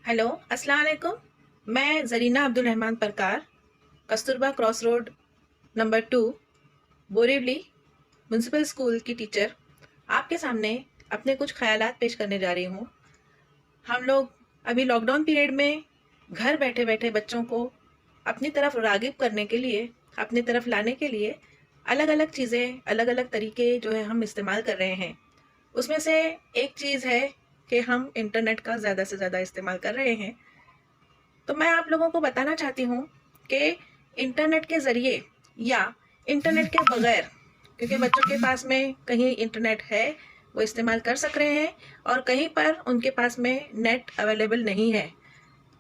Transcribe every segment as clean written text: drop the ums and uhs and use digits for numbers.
Hello, अस्सलाम वालेकुम। मैं ज़रीना अब्दुल रहमान परकार, Kasturba cross road number 2, Borivali municipal school की टीचर आपके सामने अपने कुछ ख़यालात पेश करने जा रही हूँ। हम लोग अभी लॉकडाउन पीरियड में घर बैठे बैठे बच्चों को अपनी तरफ राग़िब करने के लिए, अपनी तरफ लाने के लिए अलग अलग चीज़ें, अलग अलग तरीके जो है हम इस्तेमाल कर रहे हैं। उसमें से एक चीज़ है कि हम इंटरनेट का ज़्यादा से ज़्यादा इस्तेमाल कर रहे हैं। तो मैं आप लोगों को बताना चाहती हूँ कि इंटरनेट के ज़रिए या इंटरनेट के बगैर, क्योंकि बच्चों के पास में कहीं इंटरनेट है, वो इस्तेमाल कर सक रहे हैं, और कहीं पर उनके पास में नेट अवेलेबल नहीं है,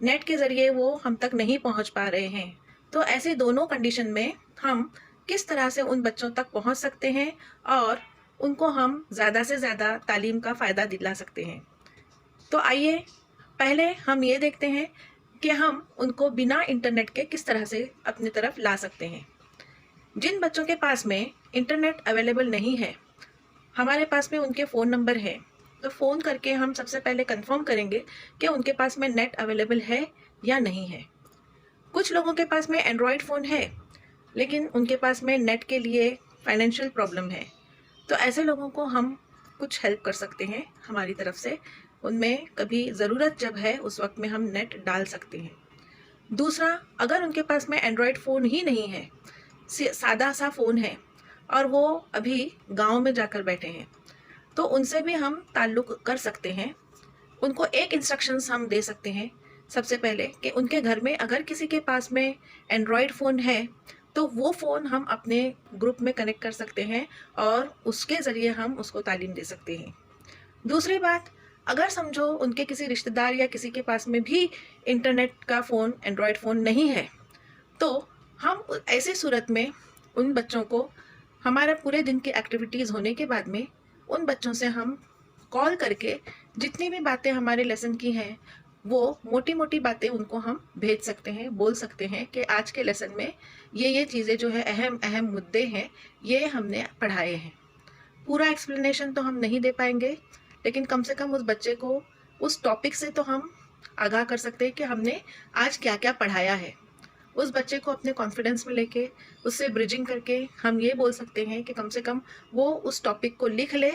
नेट के ज़रिए वो हम तक नहीं पहुँच पा रहे हैं। तो ऐसे दोनों कंडीशन में हम किस तरह से उन बच्चों तक पहुँच सकते हैं और उनको हम ज़्यादा से ज़्यादा तालीम का फ़ायदा दिला सकते हैं। तो आइए पहले हम ये देखते हैं कि हम उनको बिना इंटरनेट के किस तरह से अपनी तरफ ला सकते हैं। जिन बच्चों के पास में इंटरनेट अवेलेबल नहीं है, हमारे पास में उनके फ़ोन नंबर है, तो फ़ोन करके हम सबसे पहले कंफर्म करेंगे कि उनके पास में नेट अवेलेबल है या नहीं है। कुछ लोगों के पास में एंड्रॉयड फ़ोन है, लेकिन उनके पास में नेट के लिए फाइनेंशियल प्रॉब्लम है, तो ऐसे लोगों को हम कुछ हेल्प कर सकते हैं हमारी तरफ से। उनमें कभी ज़रूरत जब है उस वक्त में हम नेट डाल सकते हैं। दूसरा, अगर उनके पास में एंड्रॉयड फ़ोन ही नहीं है, सादा सा फ़ोन है और वो अभी गांव में जाकर बैठे हैं, तो उनसे भी हम ताल्लुक़ कर सकते हैं। उनको एक इंस्ट्रक्शंस हम दे सकते हैं सबसे पहले कि उनके घर में अगर किसी के पास में एंड्रॉयड फ़ोन है, तो वो फ़ोन हम अपने ग्रुप में कनेक्ट कर सकते हैं और उसके ज़रिए हम उसको तालीम दे सकते हैं। दूसरी बात, अगर समझो उनके किसी रिश्तेदार या किसी के पास में भी इंटरनेट का फ़ोन, एंड्रॉयड फ़ोन नहीं है, तो हम ऐसी सूरत में उन बच्चों को, हमारा पूरे दिन की एक्टिविटीज़ होने के बाद में उन बच्चों से हम कॉल करके जितनी भी बातें हमारे लेसन की हैं, वो मोटी मोटी बातें उनको हम भेज सकते हैं, बोल सकते हैं कि आज के लेसन में ये चीज़ें जो है, अहम अहम मुद्दे हैं, ये हमने पढ़ाए हैं। पूरा एक्सप्लेनेशन तो हम नहीं दे पाएंगे, लेकिन कम से कम उस बच्चे को उस टॉपिक से तो हम आगाह कर सकते हैं कि हमने आज क्या क्या पढ़ाया है। उस बच्चे को अपने कॉन्फिडेंस में लेके, उससे ब्रिजिंग करके हम ये बोल सकते हैं कि कम से कम वो उस टॉपिक को लिख ले,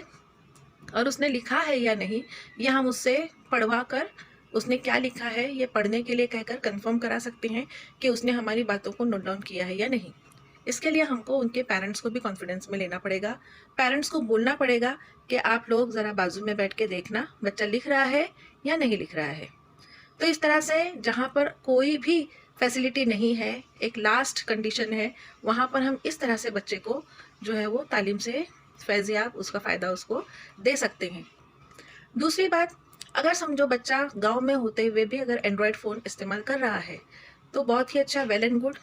और उसने लिखा है या नहीं ये हम उससे पढ़वा कर, उसने क्या लिखा है ये पढ़ने के लिए कहकर कंफर्म करा सकते हैं कि उसने हमारी बातों को नोट डाउन किया है या नहीं। इसके लिए हमको उनके पेरेंट्स को भी कॉन्फिडेंस में लेना पड़ेगा। पेरेंट्स को बोलना पड़ेगा कि आप लोग ज़रा बाजू में बैठ के देखना बच्चा लिख रहा है या नहीं लिख रहा है। तो इस तरह से जहाँ पर कोई भी फैसिलिटी नहीं है, एक लास्ट कंडीशन है, वहाँ पर हम इस तरह से बच्चे को जो है वो तालीम से फैज़याब, उसका फ़ायदा उसको दे सकते हैं। दूसरी बात, अगर समझो बच्चा गांव में होते हुए भी अगर एंड्रॉयड फ़ोन इस्तेमाल कर रहा है, तो बहुत ही अच्छा, वेल एंड गुड।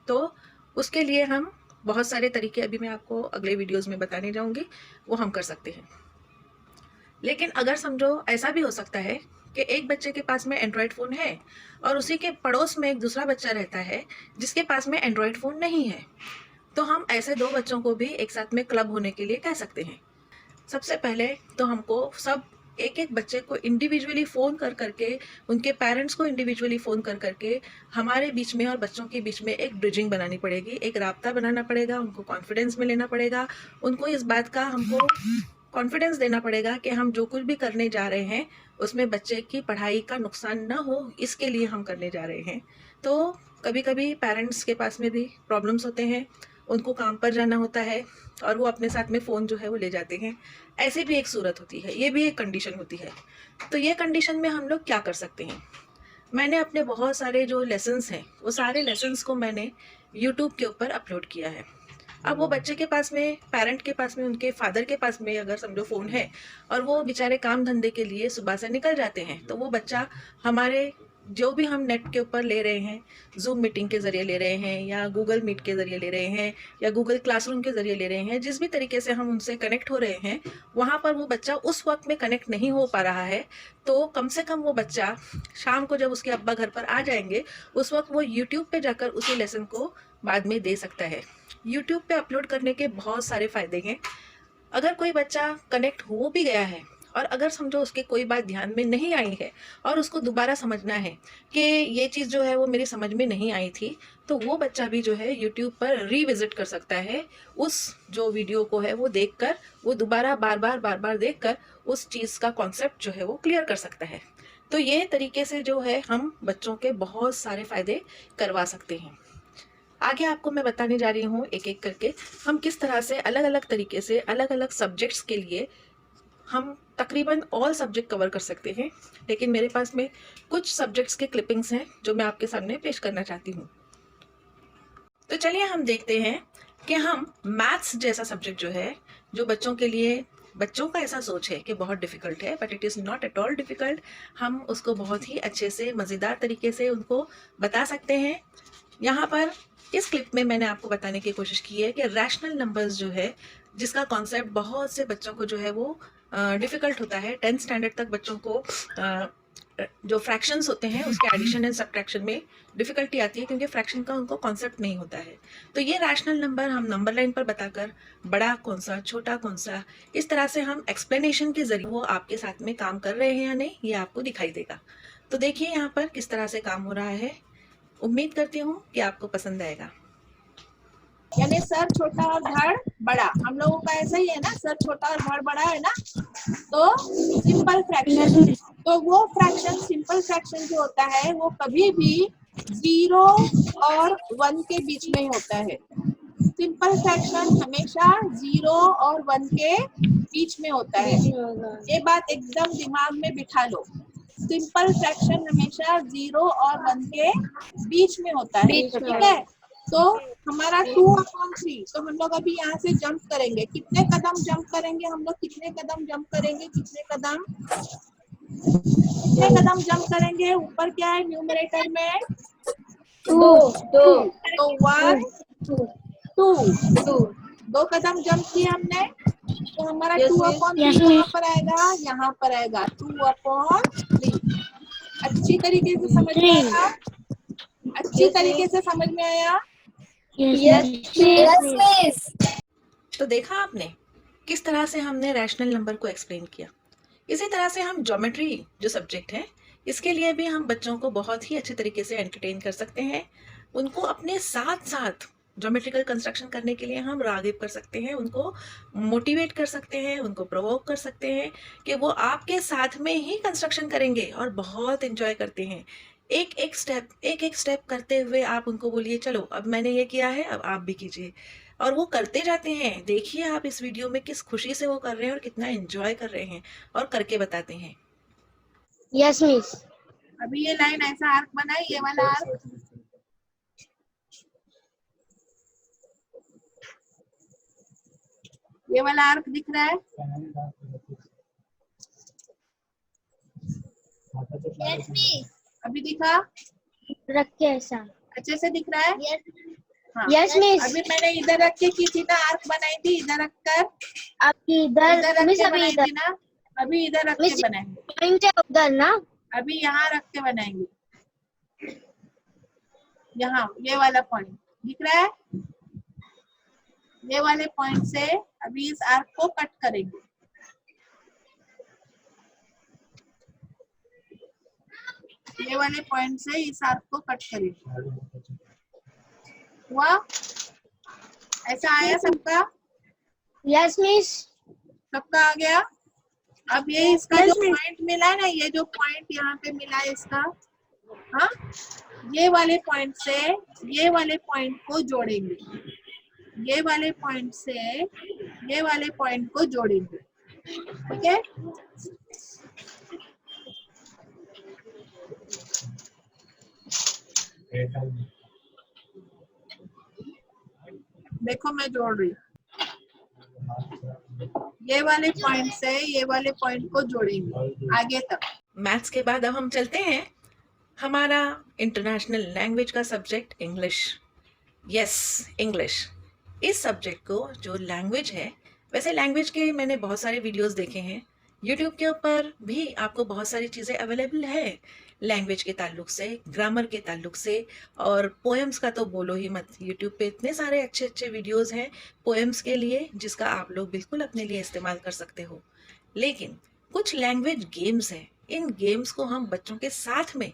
तो उसके लिए हम बहुत सारे तरीके, अभी मैं आपको अगले वीडियोज़ में बताने जाऊँगी, वो हम कर सकते हैं। लेकिन अगर समझो ऐसा भी हो सकता है कि एक बच्चे के पास में एंड्रॉयड फ़ोन है और उसी के पड़ोस में एक दूसरा बच्चा रहता है जिसके पास में एंड्रॉयड फ़ोन नहीं है, तो हम ऐसे दो बच्चों को भी एक साथ में क्लब होने के लिए कह सकते हैं। सबसे पहले तो हमको सब एक एक बच्चे को इंडिविजुअली फ़ोन कर करके, उनके पेरेंट्स को इंडिविजुअली फ़ोन कर करके हमारे बीच में और बच्चों के बीच में एक ब्रिजिंग बनानी पड़ेगी, एक राब्ता बनाना पड़ेगा, उनको कॉन्फिडेंस में लेना पड़ेगा, उनको इस बात का हमको कॉन्फिडेंस देना पड़ेगा कि हम जो कुछ भी करने जा रहे हैं उसमें बच्चे की पढ़ाई का नुकसान ना हो, इसके लिए हम करने जा रहे हैं। तो कभी कभी पेरेंट्स के पास में भी प्रॉब्लम्स होते हैं, उनको काम पर जाना होता है और वो अपने साथ में फ़ोन जो है वो ले जाते हैं। ऐसी भी एक सूरत होती है, ये भी एक कंडीशन होती है। तो ये कंडीशन में हम लोग क्या कर सकते हैं? मैंने अपने बहुत सारे जो लेसन्स हैं, वो सारे लेसन्स को मैंने यूट्यूब के ऊपर अपलोड किया है। अब वो बच्चे के पास में, पेरेंट के पास में, उनके फादर के पास में अगर समझो फ़ोन है और वो बेचारे काम धंधे के लिए सुबह से निकल जाते हैं, तो वो बच्चा हमारे जो भी हम नेट के ऊपर ले रहे हैं, जूम मीटिंग के ज़रिए ले रहे हैं या गूगल मीट के ज़रिए ले रहे हैं या गूगल क्लासरूम के ज़रिए ले रहे हैं, जिस भी तरीके से हम उनसे कनेक्ट हो रहे हैं, वहाँ पर वो बच्चा उस वक्त में कनेक्ट नहीं हो पा रहा है, तो कम से कम वो बच्चा शाम को जब उसके अब्बा घर पर आ जाएंगे, उस वक्त वो यूट्यूब पे जाकर उसी लेसन को बाद में दे सकता है। यूट्यूब पे अपलोड करने के बहुत सारे फ़ायदे हैं। अगर कोई बच्चा कनेक्ट हो भी गया है और अगर समझो उसके कोई बात ध्यान में नहीं आई है और उसको दोबारा समझना है कि ये चीज़ जो है वो मेरी समझ में नहीं आई थी, तो वो बच्चा भी जो है यूट्यूब पर रीविजिट कर सकता है। उस जो वीडियो को है वो देखकर, वो दोबारा बार बार देखकर उस चीज़ का कॉन्सेप्ट जो है वो क्लियर कर सकता है। तो ये तरीके से जो है हम बच्चों के बहुत सारे फ़ायदे करवा सकते हैं। आगे आपको मैं बताने जा रही हूँ एक एक करके हम किस तरह से अलग अलग तरीके से अलग अलग सब्जेक्ट्स के लिए हम तकरीबन ऑल सब्जेक्ट कवर कर सकते हैं। लेकिन मेरे पास में कुछ सब्जेक्ट्स के क्लिपिंग्स हैं जो मैं आपके सामने पेश करना चाहती हूँ। तो चलिए हम देखते हैं कि हम मैथ्स जैसा सब्जेक्ट जो है, जो बच्चों के लिए, बच्चों का ऐसा सोच है कि बहुत डिफ़िकल्ट है, but it is not at all difficult. हम उसको बहुत ही अच्छे से मज़ेदार तरीके से उनको बता सकते हैं। यहाँ पर इस क्लिप में मैंने आपको बताने की कोशिश की है कि रैशनल नंबर्स जो है, जिसका कॉन्सेप्ट बहुत से बच्चों को जो है वो डिफ़िकल्ट होता है। 10th स्टैंडर्ड तक बच्चों को जो फ्रैक्शंस होते हैं उसके एडिशन एंड सब्ट्रैक्शन में डिफ़िकल्टी आती है, क्योंकि फ्रैक्शन का उनको कॉन्सेप्ट नहीं होता है। तो ये रैशनल नंबर हम नंबर लाइन पर बताकर बड़ा कौन सा, छोटा कौन सा, इस तरह से हम एक्सप्लेनेशन के ज़रिए वो आपके साथ में काम कर रहे हैं या नहीं, ये आपको दिखाई देगा। तो देखिए यहाँ पर किस तरह से काम हो रहा है। उम्मीद करती हूँ कि आपको पसंद आएगा। यानी सर छोटा और धड़ बड़ा, हम लोगों का ऐसा ही है ना, सर छोटा और धड़ बड़ा है ना। तो सिंपल फ्रैक्शन, तो वो फ्रैक्शन, सिंपल फ्रैक्शन जो होता है वो कभी भी 0 और 1 के बीच में होता है। सिंपल फ्रैक्शन हमेशा 0 और 1 के बीच में होता है। ये बात एकदम दिमाग में बिठा लो। सिंपल फ्रैक्शन हमेशा 0 और 1 के बीच में होता है, ठीक है। तो हमारा 2/3, तो हम लोग अभी यहाँ से जंप करेंगे। कितने कदम जंप करेंगे हम लोग? कितने कदम जंप करेंगे? कितने कदम जंप करेंगे? ऊपर क्या है न्यूमरेटर में? 2 तो 1 2 2 कदम जंप किए हमने, तो हमारा 2/3 कहाँ पर आएगा? यहाँ पर आएगा 2/3। अच्छी तरीके से समझ में आया? अच्छी तरीके से समझ में आया? तो देखा आपने किस तरह से हमने रैशनल नंबर को एक्सप्लेन किया। इसी तरह से हम ज्योमेट्री जो सब्जेक्ट है, इसके लिए भी हम बच्चों को बहुत ही अच्छे तरीके से एंटरटेन कर सकते हैं। उनको अपने साथ साथ ज्योमेट्रिकल कंस्ट्रक्शन करने के लिए हम रागिब कर सकते हैं, उनको मोटिवेट कर सकते हैं, उनको प्रोवोक कर सकते हैं कि वो आपके साथ में ही कंस्ट्रक्शन करेंगे और बहुत एंजॉय करते हैं। एक एक स्टेप करते हुए आप उनको बोलिए चलो अब मैंने ये किया है, अब आप भी कीजिए, और वो करते जाते हैं। देखिए आप इस वीडियो में किस खुशी से वो कर रहे हैं और कितना एंजॉय कर रहे हैं और करके बताते हैं। Yes miss. अभी ये लाइन ऐसा आर्क बनाए, ये वाला आर्क, ये वाला आर्क दिख रहा है? Yes miss. अभी दिखा? रख के ऐसा अच्छे से दिख रहा है? हाँ। Yes miss. अभी मैंने इधर रख के की थी ना, आर्क बनाई थी, इधर रख कर आपकी इधर रख मिस, के अभी बनाई इधर थी ना, अभी इधर रख के बनाएंगे। पॉइंट है उधर ना, अभी यहाँ रख के बनाएंगे, यहाँ ये वाला पॉइंट दिख रहा है? ये वाले पॉइंट से अभी इस आर्क को कट करेंगे। ये वाले पॉइंट से इस आर्क को कट करेंगे। हुआ? ऐसा आया सबका? Yes miss. सबका आ गया? अब ये इसका जो पॉइंट मिला है ना, ये जो पॉइंट यहाँ पे मिला है इसका, हाँ, ये वाले पॉइंट से ये वाले पॉइंट को जोड़ेंगे, ये वाले पॉइंट से ये वाले पॉइंट को जोड़ेंगे, ठीक है। देखो मैं जोड़ रही हूँ, ये वाले पॉइंट से ये वाले पॉइंट को जोड़ेंगे आगे तक। मैथ्स के बाद अब हम चलते हैं हमारा इंटरनेशनल लैंग्वेज का सब्जेक्ट इंग्लिश। Yes, English. इस सब्जेक्ट को जो लैंग्वेज है, वैसे लैंग्वेज के मैंने बहुत सारे वीडियोस देखे हैं, यूट्यूब के ऊपर भी आपको बहुत सारी चीज़ें अवेलेबल है लैंग्वेज के ताल्लुक से, ग्रामर के ताल्लुक से, और पोएम्स का तो बोलो ही मत। यूट्यूब पे इतने सारे अच्छे अच्छे वीडियोस हैं पोएम्स के लिए, जिसका आप लोग बिल्कुल अपने लिए इस्तेमाल कर सकते हो। लेकिन कुछ लैंग्वेज गेम्स हैं। इन गेम्स को हम बच्चों के साथ में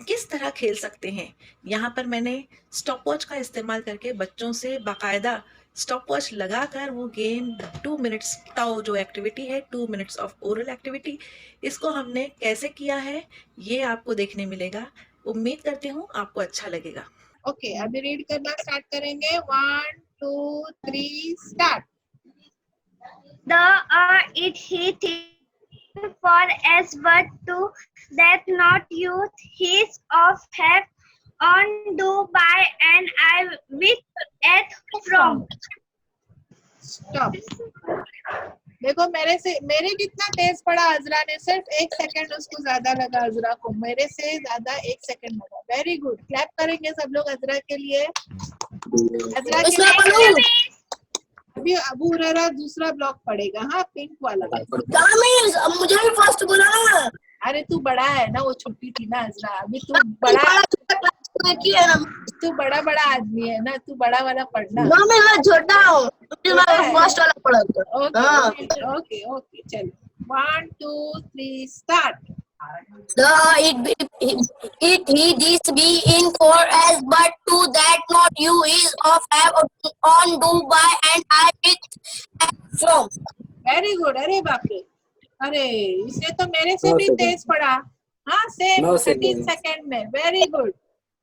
किस तरह खेल सकते हैं, यहाँ पर मैंने स्टॉप वॉच का इस्तेमाल करके बच्चों से बाकायदा स्टॉप वॉच लगाकर वो गेम 2 मिनट्स टाओ जो एक्टिविटी है 2 मिनट्स ऑफ ओरल एक्टिविटी, इसको हमने कैसे किया है ये आपको देखने मिलेगा। उम्मीद करती हूँ आपको अच्छा लगेगा। ओके, अभी रीड करना स्टार्ट करेंगे। 1 2 3 start. The it he thing for as but to that not youth his of have on do by and I with at from. Stop. देखो मेरे जितना तेज पढ़ा अजरा ने, सिर्फ 1 सेकंड उसको ज्यादा लगा। अजरा को मेरे से ज्यादा 1 सेकंड लगा। वेरी गुड, क्लैप करेंगे सब लोग अजरा के लिए। अजरा के लिए अभी अबू हुरैरा दूसरा ब्लॉक पड़ेगा। हाँ, पिंक वाला। मुझे भी फर्स्ट बोला ना। अरे तू बड़ा है ना, वो छोटी थी ना अजरा। अभी तू बड़ा तू बड़ा आदमी है ना, तू बड़ा वाला पढ़ना। मैं छोटा हूँ, फर्स्ट वाला पढ़ा। ओके ओके चलो 1 2 3 start. It he this be in for as but to that not you is of have on do by and I with from. Very good. अरे बाप रे, अरे इसने तो मेरे से भी तेज पढ़ा। हाँ, सेम 13 सेकंड में। वेरी गुड,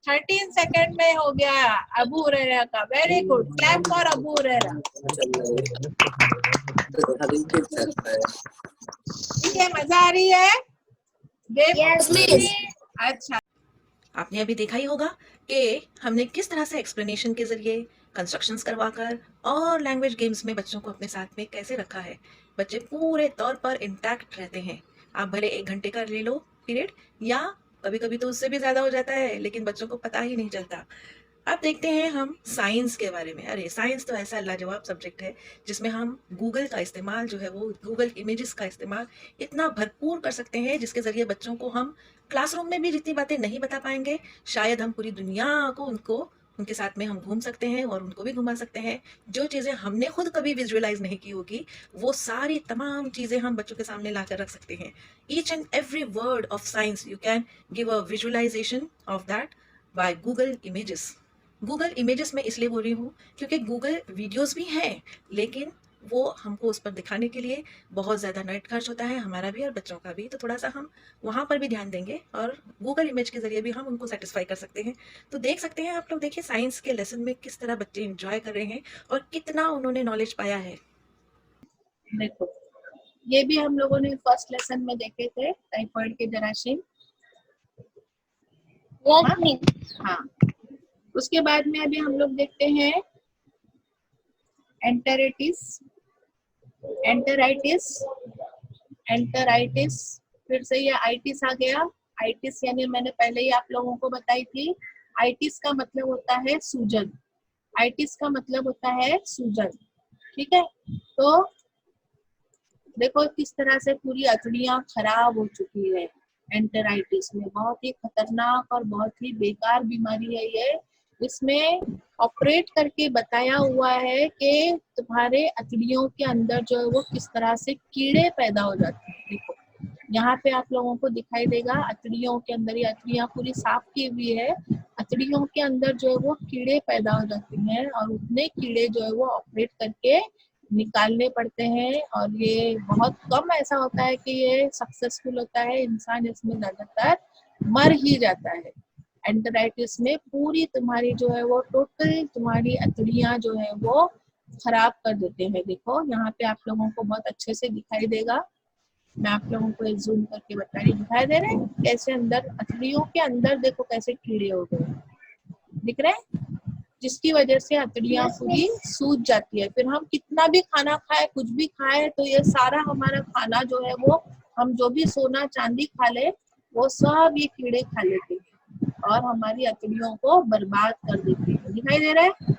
13 सेकंड में हो गया अबू हुरैरा का। Very good, clap for Abu Hurairah. ठीक है, मजा आ रही है गेम? Yes, miss. अच्छा, आपने अभी देखा ही होगा कि हमने किस तरह से एक्सप्लेनेशन के जरिए, कंस्ट्रक्शंस करवाकर और लैंग्वेज गेम्स में बच्चों को अपने साथ में कैसे रखा है। बच्चे पूरे तौर पर इंटैक्ट रहते हैं। आप भले 1 घंटे का ले लो पीरियड, या कभी कभी तो उससे भी ज़्यादा हो जाता है, लेकिन बच्चों को पता ही नहीं चलता। अब देखते हैं हम साइंस के बारे में। अरे साइंस तो ऐसा लाजवाब सब्जेक्ट है जिसमें हम गूगल का इस्तेमाल जो है वो गूगल इमेजेस का इस्तेमाल इतना भरपूर कर सकते हैं, जिसके ज़रिए बच्चों को हम क्लासरूम में भी जितनी बातें नहीं बता पाएंगे, शायद हम पूरी दुनिया को उनके साथ में हम घूम सकते हैं और उनको भी घुमा सकते हैं। जो चीज़ें हमने खुद कभी विजुअलाइज नहीं की होगी, वो सारी तमाम चीज़ें हम बच्चों के सामने लाकर रख सकते हैं। Each and every word of science you can give a visualisation of that by Google images. Google images में इसलिए बोल रही हूँ क्योंकि गूगल वीडियोस भी हैं, लेकिन वो हमको उस पर दिखाने के लिए बहुत ज़्यादा नेट खर्च होता है, हमारा भी और बच्चों का भी। तो थोड़ा सा हम वहाँ पर भी ध्यान देंगे और गूगल इमेज के ज़रिए भी हम उनको सेटिस्फाई कर सकते हैं। तो देख सकते हैं आप लोग, देखिए साइंस के लेसन में किस तरह बच्चे इंजॉय कर रहे हैं और कितना उन्होंने नॉलेज पाया है। देखो ये भी हम लोगों ने फर्स्ट लेसन में देखे थे, टाइफाइड के जरासीम। Yes, miss. हाँ, उसके बाद में अभी हम लोग देखते हैं एंटेराइटिस, एंटेराइटिस, फिर से ये आइटिस आ गया। आइटिस यानी मैंने पहले ही आप लोगों को बताई थी, आइटिस का मतलब होता है सूजन। आइटिस का मतलब होता है सूजन, ठीक है। तो देखो किस तरह से पूरी अतड़ियां खराब हो चुकी है एंटेराइटिस में। बहुत ही खतरनाक और बहुत ही बेकार बीमारी है ये। इसमें ऑपरेट करके बताया हुआ है कि तुम्हारे अतड़ियों के अंदर जो है वो किस तरह से कीड़े पैदा हो जाते हैं। देखो यहाँ पे आप लोगों को दिखाई देगा अतड़ियों के अंदर, ये अतड़ियां पूरी साफ की हुई है। अतड़ियों के अंदर जो है वो कीड़े पैदा हो जाते हैं और उतने कीड़े जो है वो ऑपरेट करके निकालने पड़ते हैं। और ये बहुत कम ऐसा होता है कि ये सक्सेसफुल होता है, इंसान इसमें ज्यादातर मर ही जाता है। एंटेराइटिस में पूरी तुम्हारी जो है वो टोटल तुम्हारी अतड़ियां जो है वो खराब कर देते हैं। देखो यहाँ पे आप लोगों को बहुत अच्छे से दिखाई देगा, मैं आप लोगों को एक जूम करके बता रही, दिखाई दे रहे हैं कैसे अंदर अतड़ियों के अंदर देखो कैसे कीड़े हो गए, दिख रहे हैं, जिसकी वजह से अतड़ियां पूरी सूज जाती है। फिर हम कितना भी खाना खाए, कुछ भी खाए, तो ये सारा हमारा खाना जो है वो हम जो भी सोना चांदी खा ले वो सब ये कीड़े खा लेते हैं और हमारी अतड़ियों को बर्बाद कर देते हैं। दिखाई दे रहा है?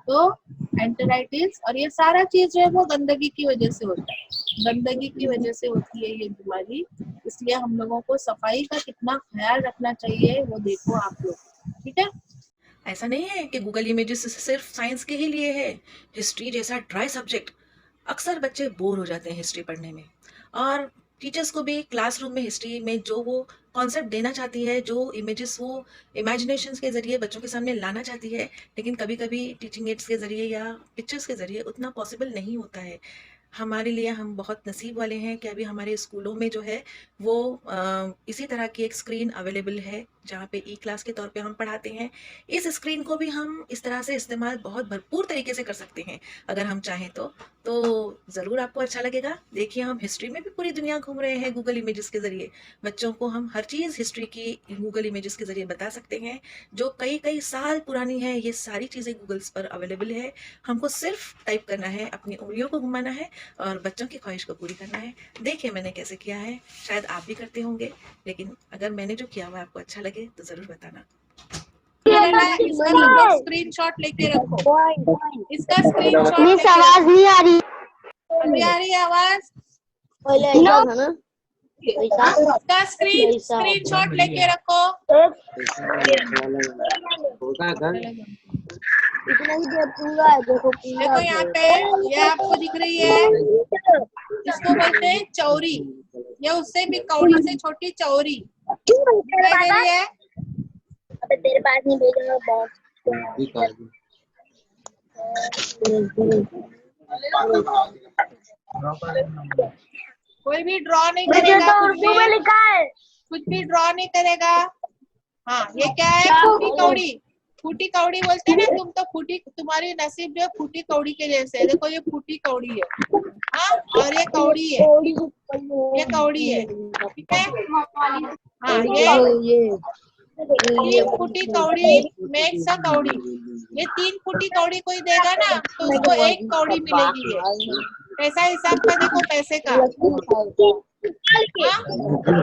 तो एंटेराइटिस और ये सारा चीज जो है वो गंदगी की वजह से होता है, गंदगी की वजह से होती है ये बीमारी। इसलिए हम लोगों को सफाई का कितना ख्याल रखना चाहिए वो देखो आप लोग, ठीक है। ऐसा नहीं है कि गूगल इमेजेस सिर्फ साइंस के ही लिए है। हिस्ट्री जैसा ड्राई सब्जेक्ट, अक्सर बच्चे बोर हो जाते हैं हिस्ट्री पढ़ने में, और टीचर्स को भी क्लासरूम में हिस्ट्री में जो वो कॉन्सेप्ट देना चाहती है, जो इमेजेस वो इमेजिनेशंस के जरिए बच्चों के सामने लाना चाहती है, लेकिन कभी कभी टीचिंग एड्स के जरिए या पिक्चर्स के जरिए उतना पॉसिबल नहीं होता है। हमारे लिए हम बहुत नसीब वाले हैं कि अभी हमारे स्कूलों में जो है वो इसी तरह की एक स्क्रीन अवेलेबल है जहाँ पे ई क्लास के तौर पे हम पढ़ाते हैं। इस स्क्रीन को भी हम इस तरह से इस्तेमाल बहुत भरपूर तरीके से कर सकते हैं अगर हम चाहें तो ज़रूर आपको अच्छा लगेगा। देखिए, हम हिस्ट्री में भी पूरी दुनिया घूम रहे हैं गूगल इमेजेस के ज़रिए। बच्चों को हम हर चीज़ हिस्ट्री की गूगल इमेजेस के ज़रिए बता सकते हैं, जो कई कई साल पुरानी है। ये सारी चीज़ें गूगल्स पर अवेलेबल है। हमको सिर्फ टाइप करना है, अपनी उंगलियों को घुमाना है और बच्चों की ख्वाहिश को पूरी करना है। देखिए मैंने कैसे किया है, शायद आप भी करते होंगे, लेकिन अगर मैंने जो किया हुआ आपको अच्छा लगे तो ज़रूर बताना। इसका सब लोग स्क्रीनशॉट लेके रखो। इसका स्क्रीनशॉट मिस आवाज नहीं आ रही। अभी आ रही है आवाज? पहले ऐसा था ना, इसका स्क्रीनशॉट लेके रखो। इतना ही देर पूरा है, देखो देखो यहाँ पे, ये आपको दिख रही है, इसको बोलते हैं चौरी, या उससे भी कौड़ी से छोटी चौरी दिखाई दे रही है। अबे तेरे पास नहीं भेजा बॉस। कोई भी ड्रॉ नहीं करेगा, तो उर्दू में लिखा है। कुछ भी ड्रॉ नहीं करेगा। हाँ, ये क्या है? फूटी कौड़ी। फूटी कौड़ी बोलते हैं ना, तुम तो फूटी, तुम्हारी नसीब जो फूटी कौड़ी के जैसे है। देखो ये फूटी कौड़ी है, हाँ, और ये कौड़ी है, ये कौड़ी है, ठीक है। हाँ, ये तीन फूटी कौड़ी मेक्स अ कौड़ी। ये तीन फूटी कौड़ी कोई देगा ना तो उसको एक कौड़ी मिलेगी। ये पैसा हिसाब का देखो, पैसे का। हाँ?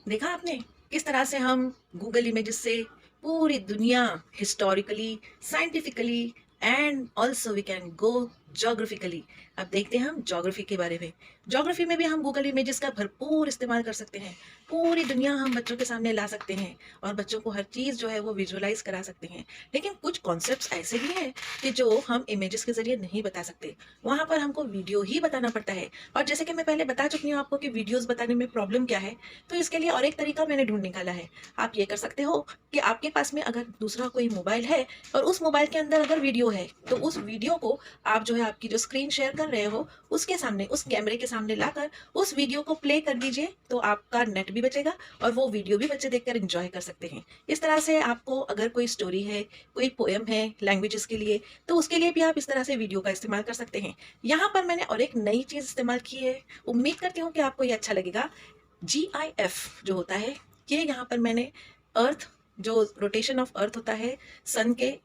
देखा आपने किस तरह से हम गूगल इमेजेस से पूरी दुनिया historically, scientifically and also we can go geographically. अब देखते हैं हम ज्योग्राफी के बारे में। ज्योग्राफी में भी हम गूगल इमेजेस का भरपूर इस्तेमाल कर सकते हैं। पूरी दुनिया हम बच्चों के सामने ला सकते हैं और बच्चों को हर चीज़ जो है वो विजुअलाइज करा सकते हैं। लेकिन कुछ कॉन्सेप्ट्स ऐसे भी हैं कि जो हम इमेजेस के जरिए नहीं बता सकते, वहाँ पर हमको वीडियो ही बताना पड़ता है। और जैसे कि मैं पहले बता चुकी हूँ आपको कि वीडियोज़ बताने में प्रॉब्लम क्या है, तो इसके लिए और एक तरीका मैंने ढूंढ निकाला है। आप ये कर सकते हो कि आपके पास में अगर दूसरा कोई मोबाइल है और उस मोबाइल के अंदर अगर वीडियो है, तो उस वीडियो को आप जो है आपकी जो स्क्रीन शेयर कर रहे हो उसके सामने, उस कैमरे के सामने लाकर उस वीडियो को प्ले कर दीजिए, तो आपका नेट भी बचेगा और वो वीडियो भी बच्चे देखकर एंजॉय कर सकते हैं। इस तरह से आपको अगर कोई स्टोरी है, कोई पोएम है लैंग्वेजेस के लिए, तो उसके लिए भी आप इस तरह से वीडियो का इस्तेमाल कर सकते हैं। यहाँ पर मैंने और एक नई चीज़ इस्तेमाल की है, उम्मीद करती हूँ कि आपको ये अच्छा लगेगा। GIF जो होता है, ये यहाँ पर मैंने अर्थ, जो रोटेशन ऑफ अर्थ होता है सन के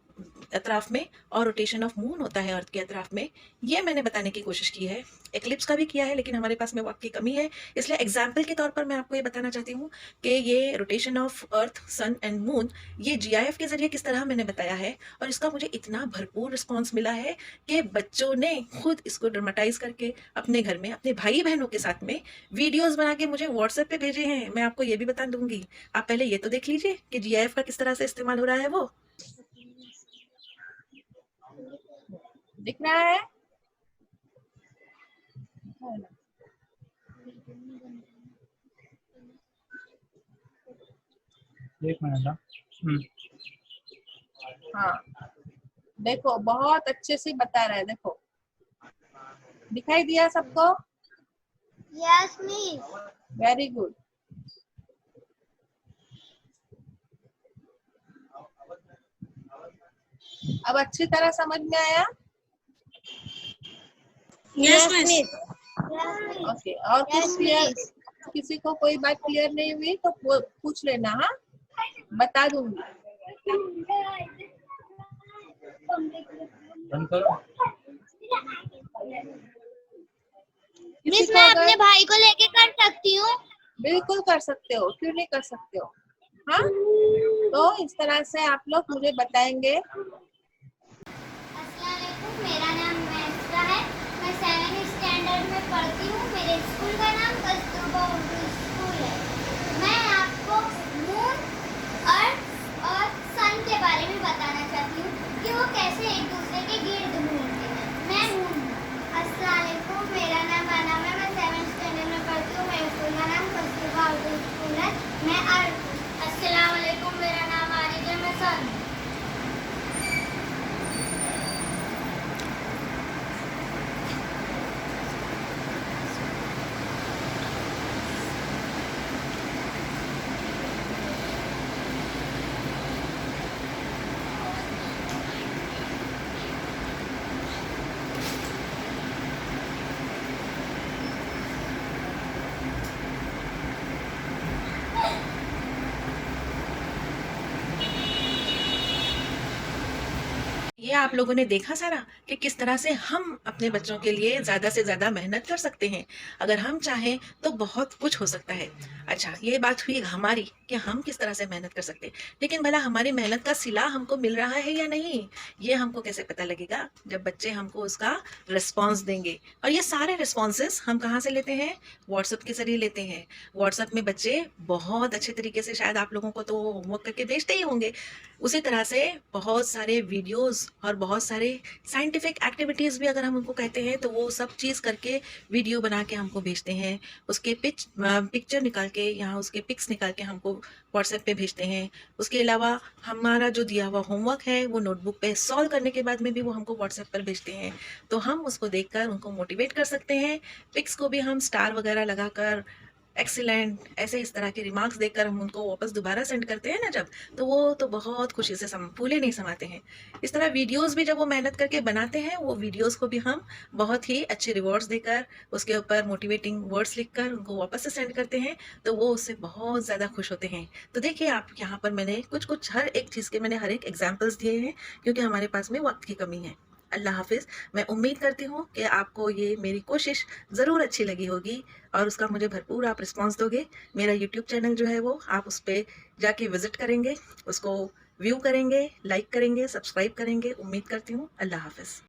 अतराफ में और रोटेशन ऑफ मून होता है अर्थ के अतराफ में, ये मैंने बताने की कोशिश की है। एक्लिप्स का भी किया है, लेकिन हमारे पास में वक्त की कमी है, इसलिए एग्जाम्पल के तौर पर मैं आपको ये बताना चाहती हूँ कि ये rotation of earth, sun and moon, ये GIF के जरिए किस तरह मैंने बताया है। और इसका मुझे इतना भरपूर रिस्पॉन्स मिला है कि बच्चों ने खुद इसको ड्रामेटाइज करके अपने घर में अपने भाई बहनों के साथ में वीडियोज बना के मुझे व्हाट्सएप पे भेजे हैं। मैं आपको ये भी बता दूंगी, आप पहले ये तो देख लीजिए कि GIF का किस तरह से इस्तेमाल हो रहा है। वो दिख रहा है? एक मिनट ना। हाँ, देखो बहुत अच्छे से बता रहा है। देखो, दिखाई दिया सबको? Yes, miss. Very good. अब अच्छी तरह समझ में आया? Yes, miss. ओके, और कुछ क्लियर? किसी को कोई बात क्लियर नहीं हुई तो पूछ लेना। हाँ, बता दूंगी। बंद करो। मिस, मैं अपने भाई को लेके कर सकती हूँ? बिल्कुल कर सकते हो, क्यों नहीं कर सकते हो। हाँ, तो इस तरह से आप लोग मुझे बताएंगे। अस्सलाम वालेकुम, मेरा नाम मैस्ट्रा है। मैं 7th स्टैंडर्ड में पढ़ती हूँ। मेरे स्कूल का नाम कस्तूरबा उर्दू स्कूल है। मैं आपको मून, अर्थ और सन के बारे में बताना चाहती हूँ कि वो कैसे एक दूसरे के गिर्द घूमते हैं। मैं मून हूँ। अस्सलाम वालेकुम, मेरा नाम अनम है। मैं 7th स्टैंडर्ड में पढ़ती हूँ। मैं आप लोगों ने देखा सारा कि किस तरह से हम अपने बच्चों के लिए ज़्यादा से ज़्यादा मेहनत कर सकते हैं। अगर हम चाहें तो बहुत कुछ हो सकता है। अच्छा, ये बात हुई हमारी कि हम किस तरह से मेहनत कर सकते हैं, लेकिन भला हमारी मेहनत का सिला हमको मिल रहा है या नहीं, ये हमको कैसे पता लगेगा? जब बच्चे हमको उसका रिस्पॉन्स देंगे। और ये सारे रिस्पॉन्सेस हम कहाँ से लेते हैं? व्हाट्सएप के ज़रिए लेते हैं। व्हाट्सएप में बच्चे बहुत अच्छे तरीके से, शायद आप लोगों को तो होमवर्क करके भेजते ही होंगे, उसी तरह से बहुत सारे वीडियोस और बहुत सारे साइंटिफिक एक्टिविटीज़ भी अगर हम उनको कहते हैं तो वो सब चीज़ करके वीडियो बना के हमको भेजते हैं। उसके पिक्चर निकाल के, यहाँ उसके पिक्स निकाल के हमको व्हाट्सएप पे भेजते हैं। उसके अलावा हमारा जो दिया हुआ होमवर्क है वो नोटबुक पे सॉल्व करने के बाद में भी वो हमको व्हाट्सएप पर भेजते हैं। तो हम उसको देखकर उनको मोटिवेट कर सकते हैं। पिक्स को भी हम स्टार वगैरह लगाकर, एक्सीलेंट, ऐसे इस तरह के रिमार्क्स देकर हम उनको वापस दोबारा सेंड करते हैं ना जब, तो वो तो बहुत खुशी से फूले नहीं समाते हैं। इस तरह वीडियोस भी जब वो मेहनत करके बनाते हैं, वो वीडियोस को भी हम बहुत ही अच्छे रिवॉर्ड्स देकर, उसके ऊपर मोटिवेटिंग वर्ड्स लिखकर उनको वापस से सेंड करते हैं, तो वो उससे बहुत ज़्यादा खुश होते हैं। तो देखिए आप, यहाँ पर मैंने कुछ हर एक चीज़ के मैंने हर एक एग्जाम्पल्स दिए हैं, क्योंकि हमारे पास में वक्त की कमी है। अल्लाह हाफिज़। मैं उम्मीद करती हूँ कि आपको ये मेरी कोशिश ज़रूर अच्छी लगी होगी और उसका मुझे भरपूर आप रिस्पांस दोगे। मेरा यूट्यूब चैनल जो है वो आप उस पर जाके विज़िट करेंगे, उसको व्यू करेंगे, लाइक करेंगे, सब्सक्राइब करेंगे। उम्मीद करती हूँ। अल्लाह हाफिज़।